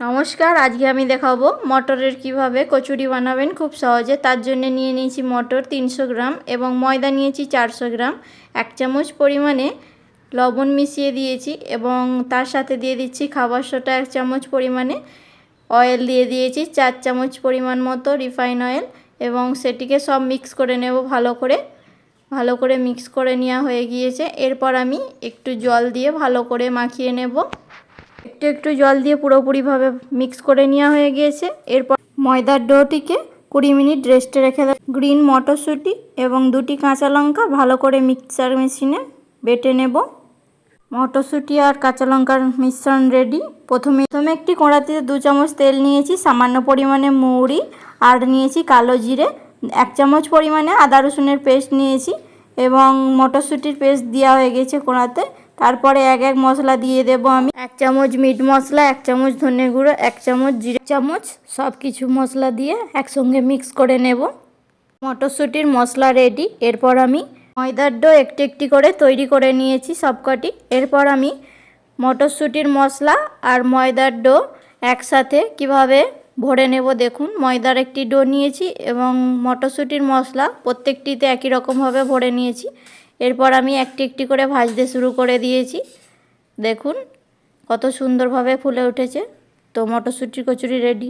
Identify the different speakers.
Speaker 1: নমস্কার, আজকে আমি দেখাবো মটরের কিভাবে কচুরি বানাবেন খুব সহজে। তার জন্য নিয়ে নিয়েছি মটর 300 গ্রাম এবং ময়দা নিয়েছি 400 গ্রাম। 1 চামচ পরিমাণে লবণ মিশিয়ে দিয়েছি এবং তার সাথে দিয়ে দিচ্ছি খাবার সোডা 1 চামচ পরিমাণে, অয়েল দিয়ে দিয়েছি 4 চামচ পরিমাণ মতো রিফাইন অয়েল এবং সেটিকে সব মিক্স করে নেব ভালো করে মিক্স করে নেওয়া হয়ে গিয়েছে। এরপর আমি একটু জল দিয়ে ভালো করে মাখিয়ে নেব। একটু জল দিয়ে পুরোপুরিভাবে মিক্স করে নেওয়া হয়ে গিয়েছে। এরপর ময়দার ডোটিকে 20 মিনিট রেস্টে রেখে দেব। গ্রিন মটরশুঁটি এবং 2টি কাঁচা লঙ্কা ভালো করে মিক্সার মেশিনে বেটে নেব। মটরশুঁটি আর কাঁচা লঙ্কার মিশ্রণ রেডি। প্রথমে একটি কড়াতে 2 চামচ তেল নিয়েছি, সামান্য পরিমাণে মৌরি আর নিয়েছি কালো জিরে, 1 চামচ পরিমাণে আদা রসুনের পেস্ট নিয়েছি এবং মটরশুঁটির পেস্ট দেওয়া হয়ে গেছে কড়াতে। তারপরে এক মশলা দিয়ে দেব আমি। 1 চামচ মিট মশলা, 1 চামচ ধনে গুঁড়ো, 1 চামচ জিরে চামচ, সব কিছু মশলা দিয়ে একসঙ্গে মিক্স করে নেব। মটরশুঁটির মশলা রেডি। এরপর আমি ময়দার ডো একটি করে তৈরি করে নিয়েছি সবকটি। এরপর আমি মটরশুঁটির মশলা আর ময়দার ডো একসাথে কিভাবে ভরে নেব দেখুন। ময়দার একটি ডো নিয়েছি এবং মটরশুঁটির মশলা প্রত্যেকটিতে একই রকমভাবে ভরে নিয়েছি। এরপর আমি একটি করে ভাজতে শুরু করে দিয়েছি। দেখুন কত সুন্দরভাবে ফুলে উঠেছে। তো মটরশুঁটির কচুরি রেডি।